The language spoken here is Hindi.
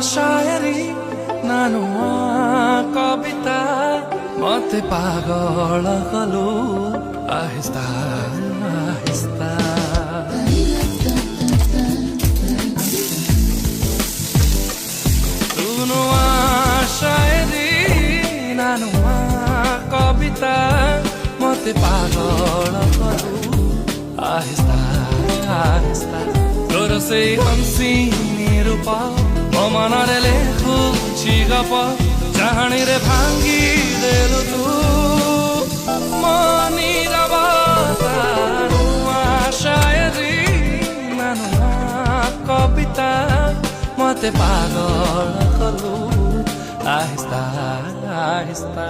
शायरी नानु कविता मते पागल कलु आहिस्ता आहिस्ता तुनु शायरी नानु कविता मते पागल कलु आहिस्ता आहिस्ता तोर से हंसिनी रूप मो मनरे लेखुछि गप चाहनी रे भांगी देलु तू मनी रबाता नुआ शायरी नानुआ कविता मते पागल कलु आहिस्ता आहिस्ता